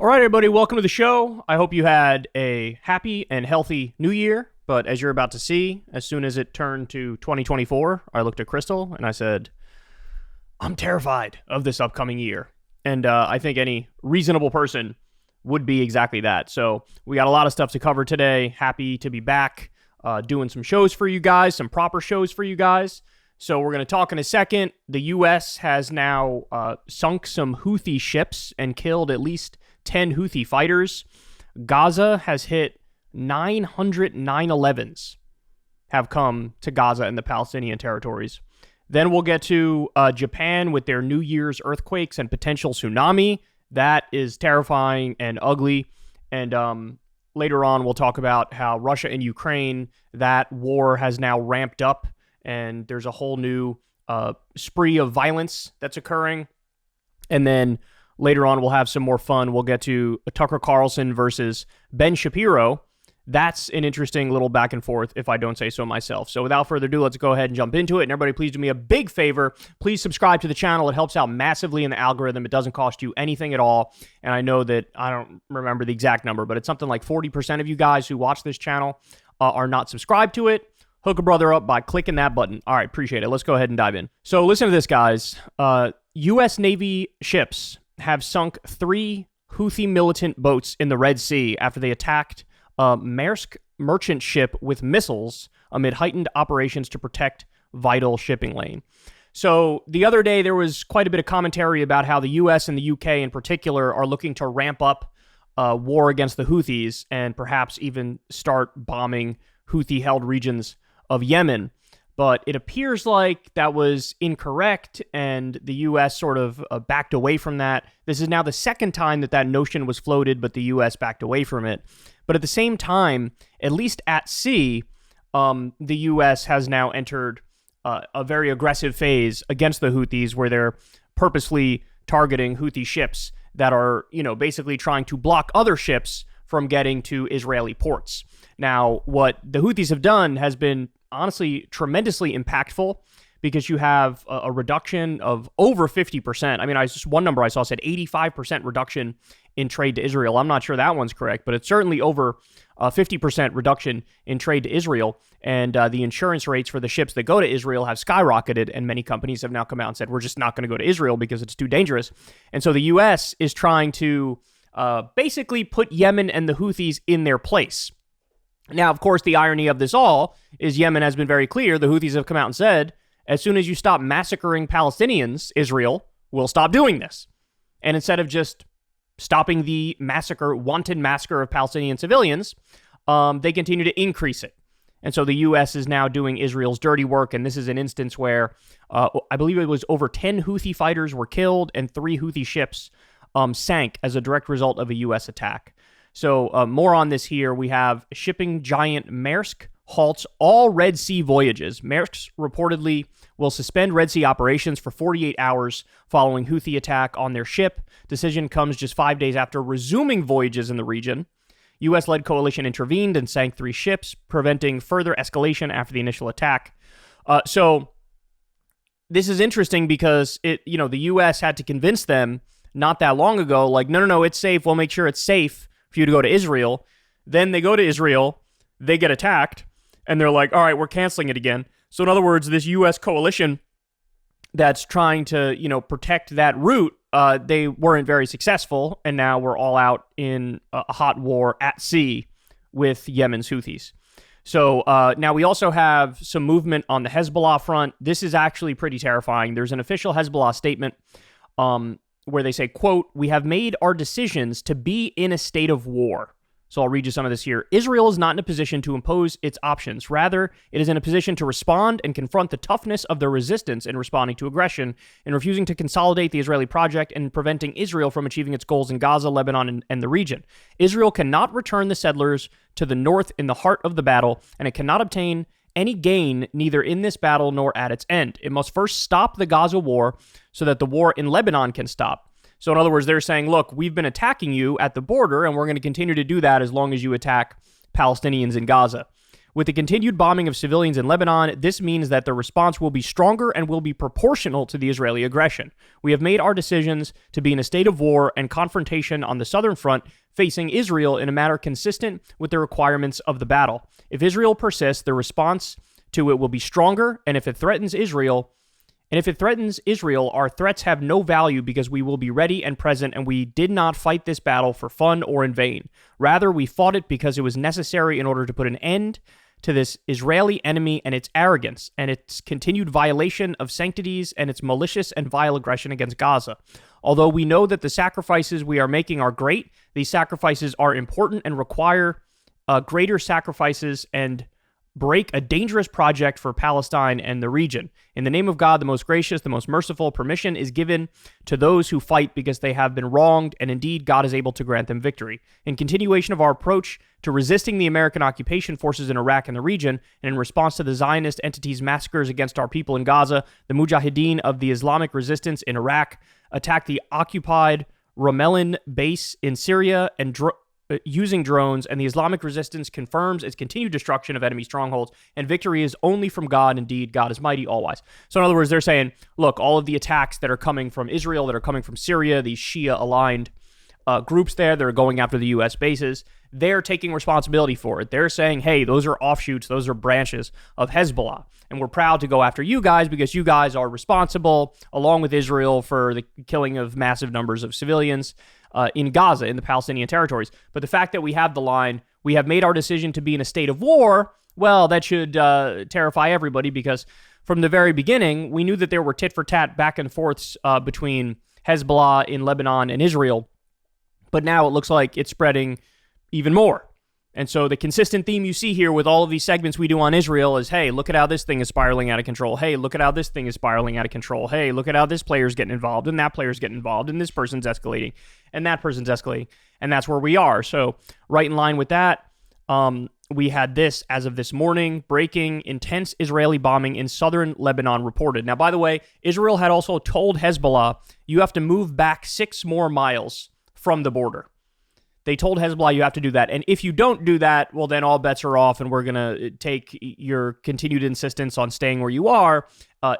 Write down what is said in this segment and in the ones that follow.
All right, everybody, welcome to the show. I hope you had a happy and healthy new year. But as you're about to see, as soon as it turned to 2024, I looked at Crystal and I said, I'm terrified of this upcoming year. And I think any reasonable person would be exactly that. So we got a lot of stuff to cover today. Happy to be back doing some shows for you guys, some proper shows for you guys. So we're going to talk in a second. The U.S. has now sunk some Houthi ships and killed at least 10 Houthi fighters. Gaza has hit 900 9/11s have come to Gaza and the Palestinian territories. Then we'll get to Japan with their New Year's earthquakes and potential tsunami. That is terrifying and ugly. And later on, we'll talk about how Russia and Ukraine, that war has now ramped up, and there's a whole new spree of violence that's occurring. And then later on, we'll have some more fun. We'll get to Tucker Carlson versus Ben Shapiro. That's an interesting little back and forth, if I don't say so myself. So without further ado, let's go ahead and jump into it. And everybody, please do me a big favor. Please subscribe to the channel. It helps out massively in the algorithm. It doesn't cost you anything at all. And I know that, I don't remember the exact number, but it's something like 40% of you guys who watch this channel are not subscribed to it. Hook a brother up by clicking that button. All right, appreciate it. Let's go ahead and dive in. So listen to this, guys. U.S. Navy ships have sunk 3 Houthi militant boats in the Red Sea after they attacked a Maersk merchant ship with missiles amid heightened operations to protect vital shipping lane. So the other day, there was quite a bit of commentary about how the U.S. and the U.K. in particular are looking to ramp up war against the Houthis and perhaps even start bombing Houthi-held regions of Yemen. But it appears like that was incorrect, and the U.S. sort of backed away from that. This is now the second time that notion was floated, but the U.S. backed away from it. But at the same time, at least at sea, the U.S. has now entered a very aggressive phase against the Houthis, where they're purposely targeting Houthi ships that are, basically trying to block other ships from getting to Israeli ports. Now, what the Houthis have done has been honestly tremendously impactful, because you have a reduction of over 50%. I mean, just one number I saw said 85% reduction in trade to Israel. I'm not sure that one's correct, but it's certainly over 50% reduction in trade to Israel. And the insurance rates for the ships that go to Israel have skyrocketed, and many companies have now come out and said, we're just not going to go to Israel because it's too dangerous. And so the U.S. is trying to basically put Yemen and the Houthis in their place. Now, of course, the irony of this all is Yemen has been very clear. The Houthis have come out and said, as soon as you stop massacring Palestinians, Israel will stop doing this. And instead of just stopping the wanton massacre of Palestinian civilians, they continue to increase it. And so the U.S. is now doing Israel's dirty work, and this is an instance where I believe it was over 10 Houthi fighters were killed and 3 Houthi ships sank as a direct result of a U.S. attack. So more on this here. We have shipping giant Maersk halts all Red Sea voyages. Maersk reportedly will suspend Red Sea operations for 48 hours following Houthi attack on their ship. Decision comes just 5 days after resuming voyages in the region. U.S.-led coalition intervened and sank 3 ships, preventing further escalation after the initial attack. So this is interesting because the U.S. had to convince them not that long ago, like, no, it's safe. We'll make sure it's safe for you to go to Israel. Then they go to Israel, they get attacked, and they're like, all right, we're canceling it again. So in other words, this U.S. coalition that's trying to, protect that route, they weren't very successful, and now we're all out in a hot war at sea with Yemen's Houthis. So now we also have some movement on the Hezbollah front. This is actually pretty terrifying. There's an official Hezbollah statement where they say, quote, "We have made our decisions to be in a state of war." So I'll read you some of this here. "Israel is not in a position to impose its options. Rather, it is in a position to respond and confront the toughness of their resistance in responding to aggression, in refusing to consolidate the Israeli project, and preventing Israel from achieving its goals in Gaza, Lebanon, and the region. Israel cannot return the settlers to the north in the heart of the battle, and it cannot obtain any gain neither in this battle nor at its end. It must first stop the Gaza war so that the war in Lebanon can stop." So in other words, they're saying, look, we've been attacking you at the border, and we're going to continue to do that as long as you attack Palestinians in Gaza. With the continued bombing of civilians in Lebanon, this means that the response will be stronger and will be proportional to the Israeli aggression. We have made our decisions to be in a state of war and confrontation on the southern front, facing Israel in a manner consistent with the requirements of the battle. If Israel persists, the response to it will be stronger, and if it threatens Israel, our threats have no value because we will be ready and present, and we did not fight this battle for fun or in vain. Rather, we fought it because it was necessary in order to put an end to this Israeli enemy and its arrogance and its continued violation of sanctities and its malicious and vile aggression against Gaza. Although we know that the sacrifices we are making are great, these sacrifices are important and require greater sacrifices and break a dangerous project for Palestine and the region. In the name of God, the most gracious, the most merciful, permission is given to those who fight because they have been wronged, and indeed God is able to grant them victory. In continuation of our approach to resisting the American occupation forces in Iraq and the region, and in response to the Zionist entity's massacres against our people in Gaza, the Mujahideen of the Islamic Resistance in Iraq attacked the occupied Ramallah base in Syria and using drones, and the Islamic resistance confirms its continued destruction of enemy strongholds, and victory is only from God. Indeed, God is mighty, all-wise. So in other words, they're saying, look, all of the attacks that are coming from Israel, that are coming from Syria, these Shia-aligned groups there that are going after the U.S. bases, they're taking responsibility for it. They're saying, hey, those are offshoots, those are branches of Hezbollah, and we're proud to go after you guys because you guys are responsible, along with Israel, for the killing of massive numbers of civilians in Gaza, in the Palestinian territories. But the fact that we have the line, we have made our decision to be in a state of war, well, that should terrify everybody, because from the very beginning, we knew that there were tit-for-tat back and forths between Hezbollah in Lebanon and Israel, but now it looks like it's spreading even more. And so the consistent theme you see here with all of these segments we do on Israel is, hey, look at how this thing is spiraling out of control. Hey, look at how this thing is spiraling out of control. Hey, look at how this player's getting involved, and that player's getting involved, and this person's escalating, and that person's escalating. And that's where we are. So right in line with that, we had this as of this morning, breaking intense Israeli bombing in southern Lebanon reported. Now, by the way, Israel had also told Hezbollah, you have to move back 6 more miles from the border. They told Hezbollah you have to do that. And if you don't do that, well, then all bets are off, and we're going to take your continued insistence on staying where you are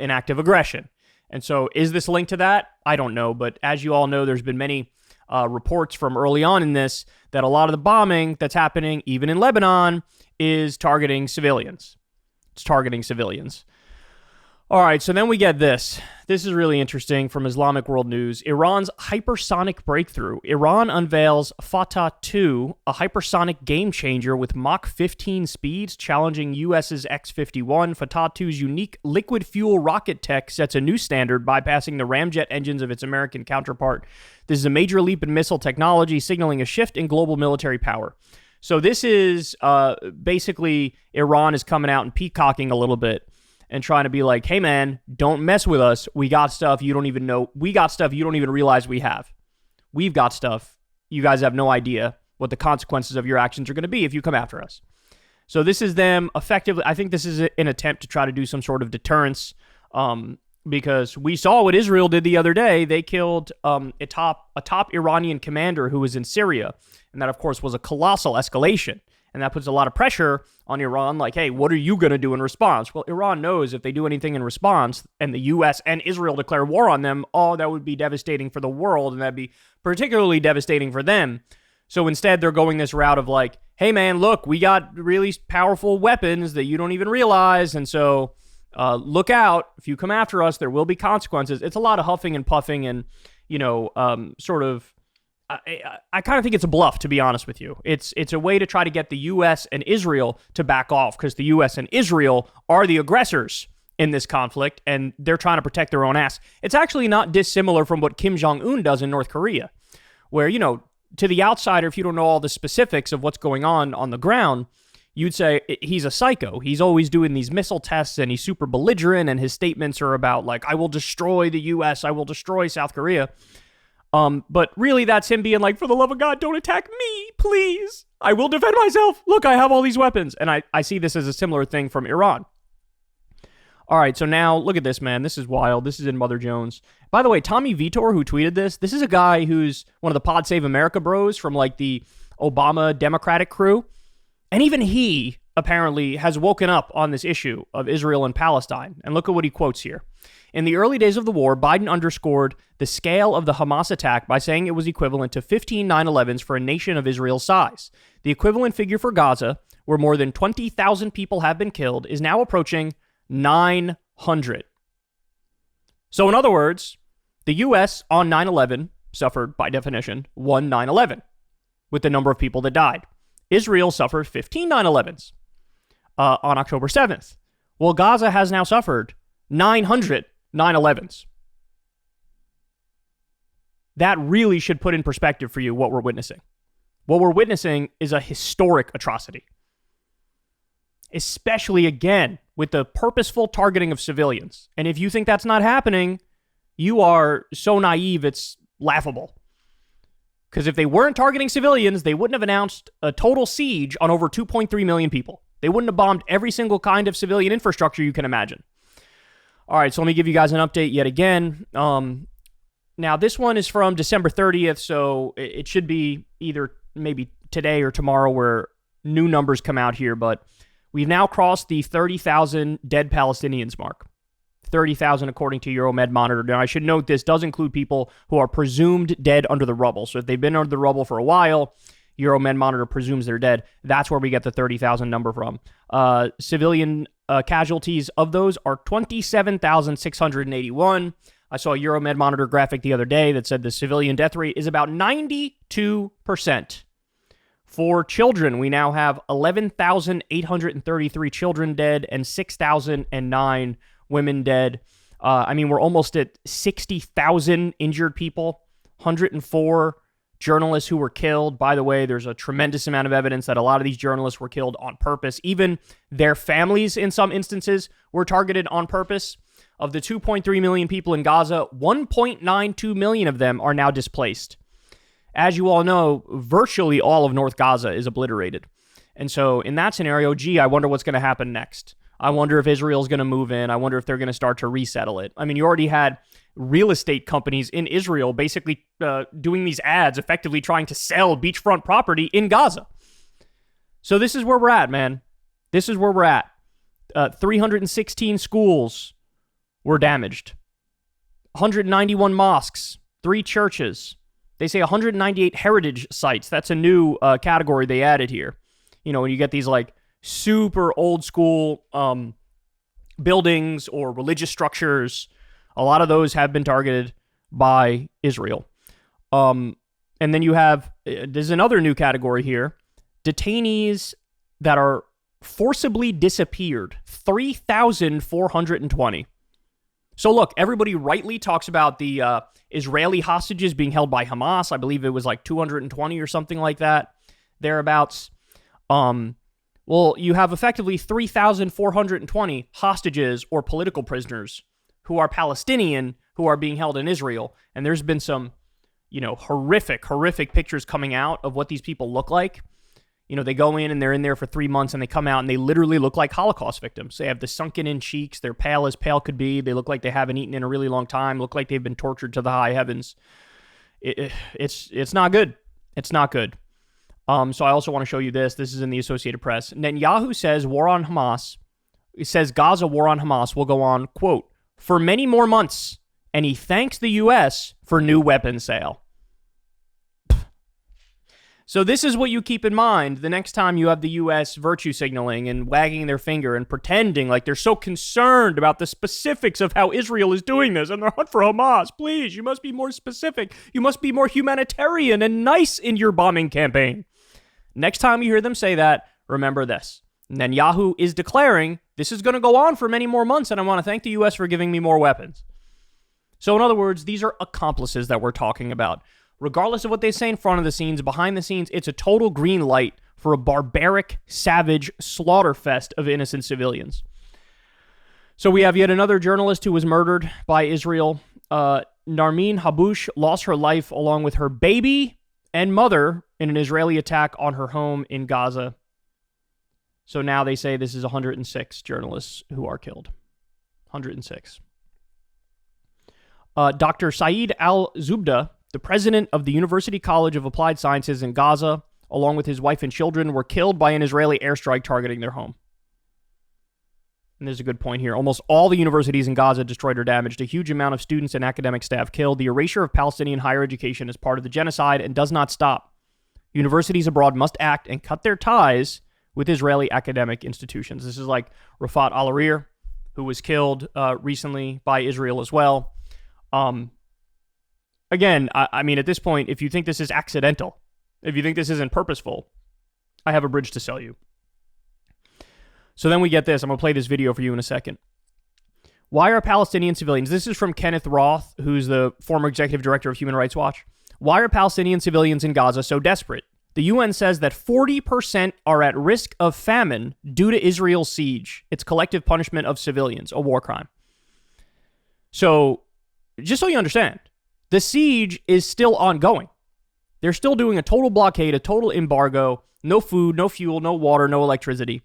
in active aggression. And so is this linked to that? I don't know. But as you all know, there's been many reports from early on in this that a lot of the bombing that's happening, even in Lebanon, is targeting civilians. It's targeting civilians. All right, so then we get this. This is really interesting from Islamic World News. Iran's hypersonic breakthrough. Iran unveils Fatah 2, a hypersonic game changer with Mach 15 speeds, challenging US's X-51. Fatah 2's unique liquid fuel rocket tech sets a new standard, bypassing the ramjet engines of its American counterpart. This is a major leap in missile technology, signaling a shift in global military power. So this is basically Iran is coming out and peacocking a little bit and trying to be like, hey, man, don't mess with us. We got stuff you don't even know. We got stuff you don't even realize we have. We've got stuff. You guys have no idea what the consequences of your actions are going to be if you come after us. So this is them effectively. I think this is an attempt to try to do some sort of deterrence because we saw what Israel did the other day. They killed a top Iranian commander who was in Syria. And that, of course, was a colossal escalation. And that puts a lot of pressure on Iran, like, hey, what are you going to do in response? Well, Iran knows if they do anything in response and the U.S. and Israel declare war on them, oh, that would be devastating for the world, and that'd be particularly devastating for them. So instead, they're going this route of like, hey, man, look, we got really powerful weapons that you don't even realize, and so look out. If you come after us, there will be consequences. It's a lot of huffing and puffing and, sort of, I kind of think it's a bluff, to be honest with you. It's a way to try to get the U.S. and Israel to back off, because the U.S. and Israel are the aggressors in this conflict, and they're trying to protect their own ass. It's actually not dissimilar from what Kim Jong-un does in North Korea, where, to the outsider, if you don't know all the specifics of what's going on the ground, you'd say he's a psycho. He's always doing these missile tests, and he's super belligerent, and his statements are about, like, I will destroy the U.S., I will destroy South Korea. But really, that's him being like, for the love of God, don't attack me, please. I will defend myself. Look, I have all these weapons. And I see this as a similar thing from Iran. All right, so now, look at this, man. This is wild. This is in Mother Jones. By the way, Tommy Vitor, who tweeted this is a guy who's one of the Pod Save America bros from, like, the Obama Democratic crew. And even he apparently has woken up on this issue of Israel and Palestine. And look at what he quotes here. In the early days of the war, Biden underscored the scale of the Hamas attack by saying it was equivalent to 15 9/11s for a nation of Israel's size. The equivalent figure for Gaza, where more than 20,000 people have been killed, is now approaching 900. So in other words, the U.S. on 9/11 suffered, by definition, one 9/11 with the number of people that died. Israel suffered 15 9/11s on October 7th. Well, Gaza has now suffered 900 9/11s. That really should put in perspective for you what we're witnessing. What we're witnessing is a historic atrocity. Especially, again, with the purposeful targeting of civilians. And if you think that's not happening, you are so naive, it's laughable. Because if they weren't targeting civilians, they wouldn't have announced a total siege on over 2.3 million people. They wouldn't have bombed every single kind of civilian infrastructure you can imagine. All right, so let me give you guys an update yet again. Now, this one is from December 30th, so it should be either maybe today or tomorrow where new numbers come out here, but we've now crossed the 30,000 dead Palestinians mark. 30,000 according to Euromed Monitor. Now, I should note this does include people who are presumed dead under the rubble. So if they've been under the rubble for a while, Euromed Monitor presumes they're dead. That's where we get the 30,000 number from. Civilian casualties of those are 27,681. I saw a Euromed Monitor graphic the other day that said the civilian death rate is about 92%. For children, we now have 11,833 children dead and 6,009 women dead. We're almost at 60,000 injured people, 104 journalists who were killed. By the way, there's a tremendous amount of evidence that a lot of these journalists were killed on purpose. Even their families, in some instances, were targeted on purpose. Of the 2.3 million people in Gaza, 1.92 million of them are now displaced. As you all know, virtually all of North Gaza is obliterated. And so in that scenario, I wonder what's going to happen next. I wonder if Israel's going to move in. I wonder if they're going to start to resettle it. I mean, you already had real estate companies in Israel basically doing these ads, effectively trying to sell beachfront property in Gaza. So this is where we're at, man. This is where we're at. 316 schools were damaged. 191 mosques, 3 churches. They say 198 heritage sites. That's a new category they added here. You know, when you get these like super old school buildings or religious structures, a lot of those have been targeted by Israel. And then you have, there's another new category here, detainees that are forcibly disappeared, 3,420. So look, everybody rightly talks about the Israeli hostages being held by Hamas. I believe it was like 220 or something like that, thereabouts. Well, you have effectively 3,420 hostages or political prisoners who are Palestinian who are being held in Israel. And there's been some, horrific pictures coming out of what these people look like. You know, they go in and they're in there for 3 months and they come out and they literally look like Holocaust victims. They have the sunken in cheeks. They're pale as pale could be. They look like they haven't eaten in a really long time. Look like they've been tortured to the high heavens. It's not good. It's not good. So I also want to show you this. This is in the Associated Press. Netanyahu says war on Hamas. It says Gaza war on Hamas will go on, quote, for many more months. And he thanks the U.S. for new weapon sale. So this is what you keep in mind the next time you have the U.S. virtue signaling and wagging their finger and pretending like they're so concerned about the specifics of how Israel is doing this and the hunt for Hamas. Please, you must be more specific. You must be more humanitarian and nice in your bombing campaign. Next time you hear them say that, remember this. Netanyahu is declaring this is going to go on for many more months, and I want to thank the U.S. for giving me more weapons. So in other words, these are accomplices that we're talking about. Regardless of what they say in front of the scenes, behind the scenes, it's a total green light for a barbaric, savage slaughter fest of innocent civilians. So we have yet another journalist who was murdered by Israel. Narmeen Habush lost her life along with her baby and mother in an Israeli attack on her home in Gaza. So now they say this is 106 journalists who are killed. 106. Dr. Saeed Al-Zubda, the president of the University College of Applied Sciences in Gaza, along with his wife and children, were killed by an Israeli airstrike targeting their home. And there's a good point here. Almost all the universities in Gaza destroyed or damaged. A huge amount of students and academic staff killed. The erasure of Palestinian higher education is part of the genocide and does not stop. Universities abroad must act and cut their ties with Israeli academic institutions. This is like Rafat al-Arir, who was killed recently by Israel as well. Again, I mean, at this point, if you think this is accidental, if you think this isn't purposeful, I have a bridge to sell you. So then we get this. I'm going to play this video for you in a second. Why are Palestinian civilians... This is from Kenneth Roth, who's the former executive director of Human Rights Watch. Why are Palestinian civilians in Gaza so desperate? The UN says that 40% are at risk of famine due to Israel's siege, its collective punishment of civilians, a war crime. So, just so you understand, the siege is still ongoing. They're still doing a total blockade, a total embargo, no food, no fuel, no water, no electricity.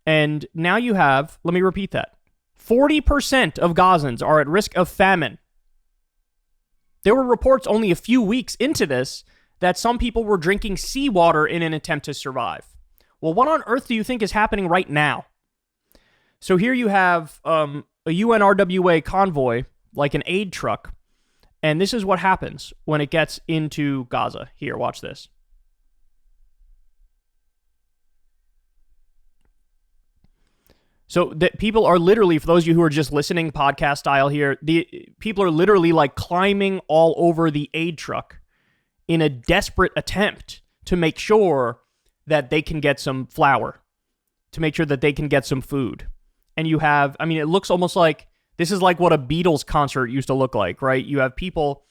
And now you have, let me repeat that, 40% of Gazans are at risk of famine. There were reports only a few weeks into this that some people were drinking seawater in an attempt to survive. Well, what on earth do you think is happening right now? So here you have a UNRWA convoy, like an aid truck, and this is what happens when it gets into Gaza. Here, watch this. So that people are literally, for those of you who are just listening podcast style here, the people are literally like climbing all over the aid truck in a desperate attempt to make sure that they can get some flour, to make sure that they can get some food. And you have, I mean, it looks almost like, this is like what a Beatles concert used to look like, right? You have people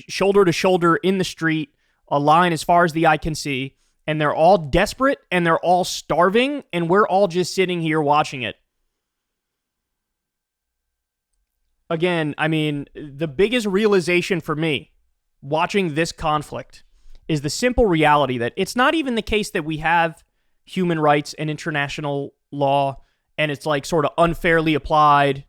shoulder to shoulder in the street, a line as far as the eye can see, and they're all desperate, and they're all starving, and we're all just sitting here watching it. Again, I mean, the biggest realization for me watching this conflict is the simple reality that it's not even the case that we have human rights and international law, and it's like sort of unfairly applied,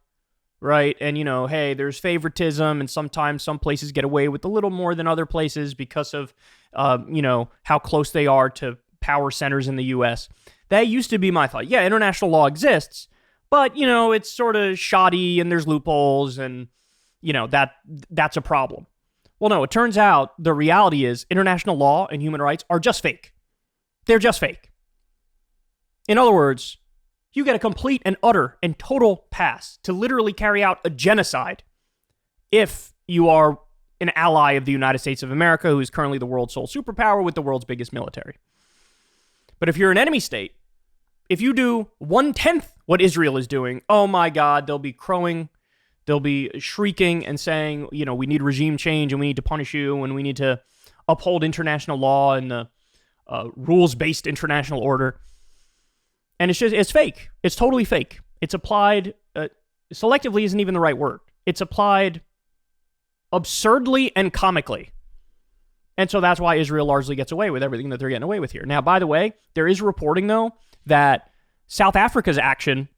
right? And, you know, hey, there's favoritism, and sometimes some places get away with a little more than other places because of, you know, how close they are to power centers in the U.S. That used to be my thought. Yeah, international law exists, but, you know, it's sort of shoddy, and there's loopholes, and, you know, that's a problem. Well, no, it turns out the reality is international law and human rights are just fake. They're just fake. In other words, you get a complete and utter and total pass to literally carry out a genocide if you are an ally of the United States of America, who is currently the world's sole superpower with the world's biggest military. But if you're an enemy state, if you do 1/10 what Israel is doing, oh my God, they'll be crowing, they'll be shrieking and saying, you know, we need regime change, and we need to punish you, and we need to uphold international law and the rules-based international order. And it's fake. It's totally fake. It's applied, selectively isn't even the right word. It's applied absurdly and comically. And so that's why Israel largely gets away with everything that they're getting away with here. Now, by the way, there is reporting, though, that South Africa's action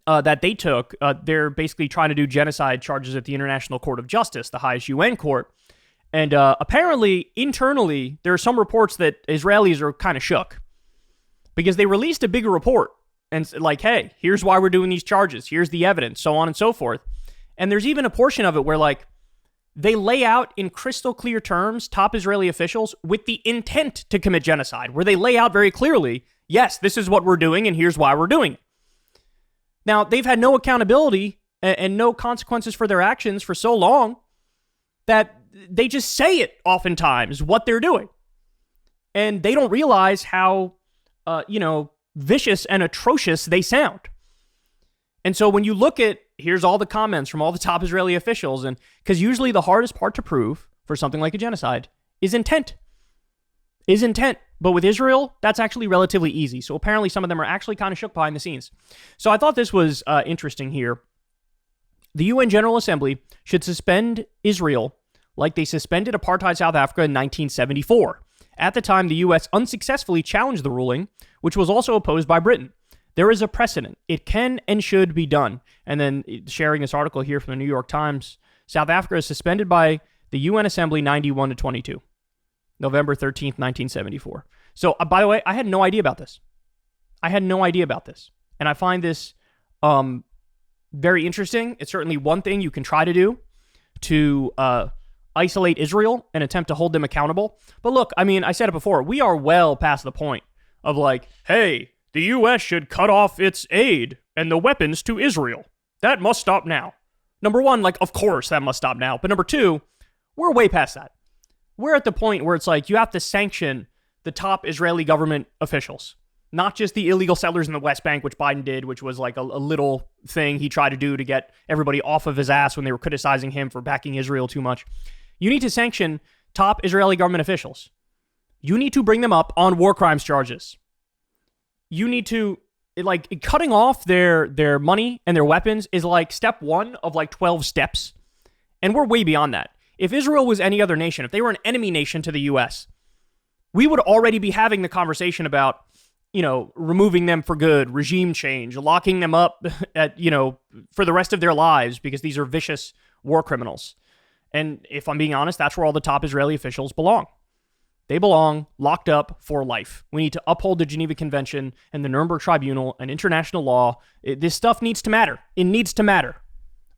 that they took, they're basically trying to do genocide charges at the International Court of Justice, the highest UN court. And apparently, internally, there are some reports that Israelis are kind of shook, because they released a bigger report and like, hey, here's why we're doing these charges. Here's the evidence, so on and so forth. And there's even a portion of it where, like, they lay out in crystal clear terms, top Israeli officials, with the intent to commit genocide, where they lay out very clearly, yes, this is what we're doing, and here's why we're doing it. Now, they've had no accountability and no consequences for their actions for so long that they just say it oftentimes, what they're doing. And they don't realize how vicious and atrocious they sound. And so when you look at, here's all the comments from all the top Israeli officials, and because usually the hardest part to prove for something like a genocide is intent. But with Israel, that's actually relatively easy. So apparently some of them are actually kind of shook behind the scenes. So I thought this was interesting here. The UN General Assembly should suspend Israel like they suspended apartheid South Africa in 1974. At the time, the U.S. unsuccessfully challenged the ruling, which was also opposed by Britain. There is a precedent. It can and should be done. And then sharing this article here from the New York Times, South Africa is suspended by the UN Assembly 91-22. November 13th, 1974. So, by the way, I had no idea about this. And I find this very interesting. It's certainly one thing you can try to do to isolate Israel and attempt to hold them accountable. But look, I mean, I said it before. We are well past the point of like, hey, the U.S. should cut off its aid and the weapons to Israel. That must stop now. Number one, like, of course that must stop now. But number two, we're way past that. We're at the point where it's like you have to sanction the top Israeli government officials, not just the illegal settlers in the West Bank, which Biden did, which was like a little thing he tried to do to get everybody off of his ass when they were criticizing him for backing Israel too much. You need to sanction top Israeli government officials. You need to bring them up on war crimes charges. You need to, like, cutting off their money and their weapons is like step one of like 12 steps. And we're way beyond that. If Israel was any other nation, if they were an enemy nation to the U.S., we would already be having the conversation about, you know, removing them for good, regime change, locking them up at, you know, for the rest of their lives because these are vicious war criminals. And if I'm being honest, that's where all the top Israeli officials belong. They belong locked up for life. We need to uphold the Geneva Convention and the Nuremberg Tribunal and international law. This stuff needs to matter. It needs to matter.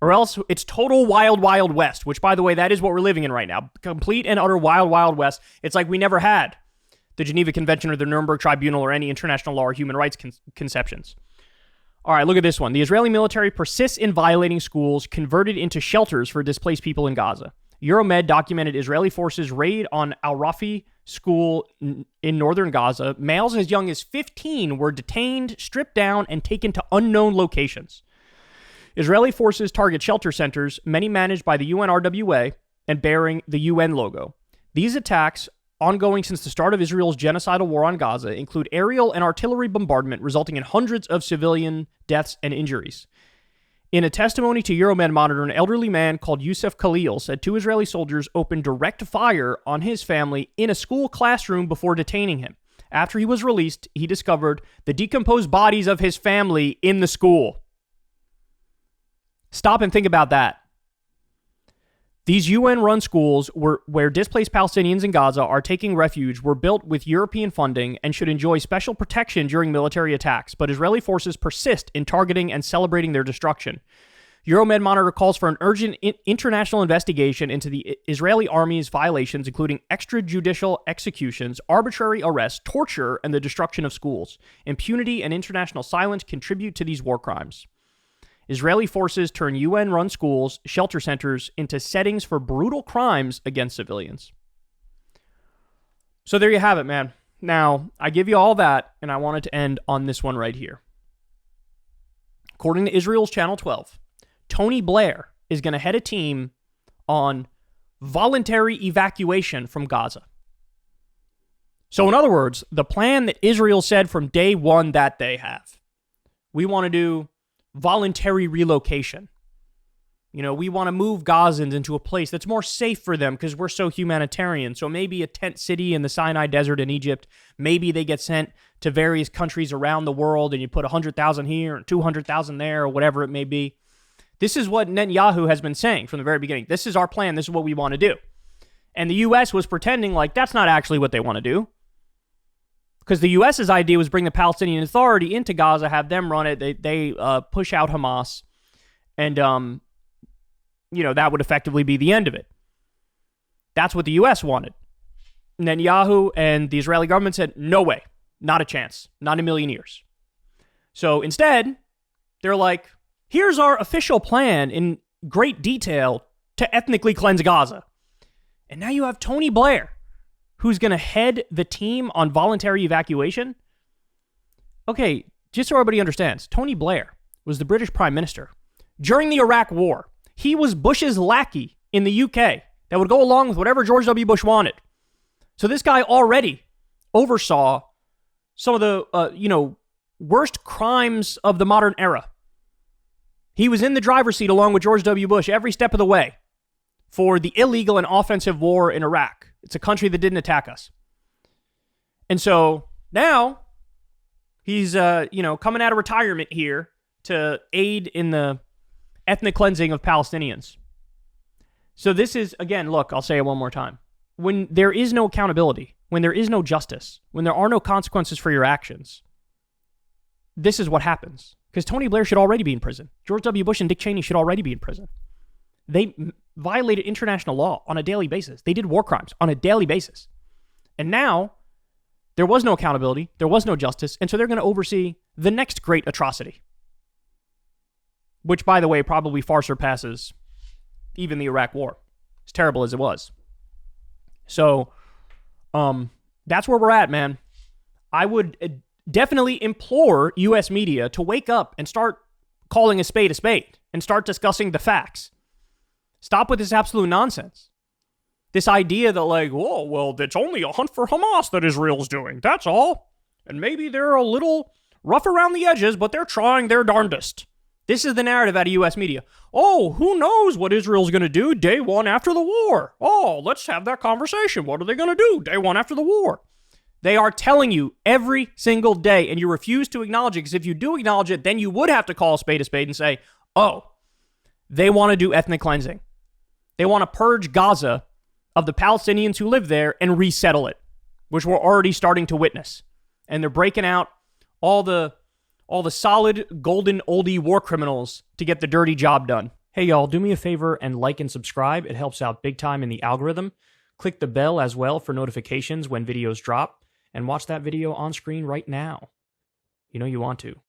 Or else it's total wild, wild west, which, by the way, that is what we're living in right now. Complete and utter wild, wild west. It's like we never had the Geneva Convention or the Nuremberg Tribunal or any international law or human rights conceptions. All right, look at this one. The Israeli military persists in violating schools converted into shelters for displaced people in Gaza. Euromed documented Israeli forces raid on Al-Rafi school in northern Gaza. Males as young as 15 were detained, stripped down, and taken to unknown locations. Israeli forces target shelter centers, many managed by the UNRWA and bearing the UN logo. These attacks, ongoing since the start of Israel's genocidal war on Gaza, include aerial and artillery bombardment, resulting in hundreds of civilian deaths and injuries. In a testimony to Euromed Monitor, an elderly man called Youssef Khalil said two Israeli soldiers opened direct fire on his family in a school classroom before detaining him. After he was released, he discovered the decomposed bodies of his family in the school. Stop and think about that. These UN-run schools where displaced Palestinians in Gaza are taking refuge were built with European funding and should enjoy special protection during military attacks, but Israeli forces persist in targeting and celebrating their destruction. Euromed Monitor calls for an urgent international investigation into the Israeli army's violations, including extrajudicial executions, arbitrary arrests, torture, and the destruction of schools. Impunity and international silence contribute to these war crimes. Israeli forces turn UN-run schools, shelter centers, into settings for brutal crimes against civilians. So there you have it, man. Now, I give you all that, and I wanted to end on this one right here. According to Israel's Channel 12, Tony Blair is going to head a team on voluntary evacuation from Gaza. So in other words, the plan that Israel said from day one that they have. We want to do voluntary relocation. You know, we want to move Gazans into a place that's more safe for them because we're so humanitarian. So maybe a tent city in the Sinai Desert in Egypt. Maybe they get sent to various countries around the world and you put 100,000 here and 200,000 there or whatever it may be. This is what Netanyahu has been saying from the very beginning. This is our plan. This is what we want to do. And the U.S. was pretending like that's not actually what they want to do. Because the U.S.'s idea was bring the Palestinian Authority into Gaza, have them run it. They push out Hamas. And, you know, that would effectively be the end of it. That's what the U.S. wanted. Netanyahu and the Israeli government said, no way, not a chance, not a million years. So instead, they're like, here's our official plan in great detail to ethnically cleanse Gaza. And now you have Tony Blair, who's going to head the team on voluntary evacuation. Okay, just so everybody understands, Tony Blair was the British Prime Minister during the Iraq War. He was Bush's lackey in the UK that would go along with whatever George W. Bush wanted. So this guy already oversaw some of the, worst crimes of the modern era. He was in the driver's seat along with George W. Bush every step of the way for the illegal and offensive war in Iraq. It's a country that didn't attack us. And so now he's, coming out of retirement here to aid in the ethnic cleansing of Palestinians. So this is, again, look, I'll say it one more time. when there is no accountability, when there is no justice, when there are no consequences for your actions, this is what happens. Because Tony Blair should already be in prison. George W. Bush and Dick Cheney should already be in prison. They violated international law on a daily basis. They did war crimes on a daily basis. And now, there was no accountability, there was no justice, and so they're going to oversee the next great atrocity. Which, by the way, probably far surpasses even the Iraq War, as terrible as it was. So, that's where we're at, man. I would definitely implore U.S. media to wake up and start calling a spade and start discussing the facts. Stop with this absolute nonsense. This idea that, like, oh, well, it's only a hunt for Hamas that Israel's doing. That's all. And maybe they're a little rough around the edges, but they're trying their darndest. This is the narrative out of U.S. media. Oh, who knows what Israel's going to do day one after the war? Oh, let's have that conversation. What are they going to do day one after the war? They are telling you every single day, and you refuse to acknowledge it, because if you do acknowledge it, then you would have to call a spade and say, oh, they want to do ethnic cleansing. They want to purge Gaza of the Palestinians who live there and resettle it, which we're already starting to witness. And they're breaking out all the solid golden oldie war criminals to get the dirty job done. Hey, y'all, do me a favor and like and subscribe. It helps out big time in the algorithm. Click the bell as well for notifications when videos drop, and watch that video on screen right now. You know you want to.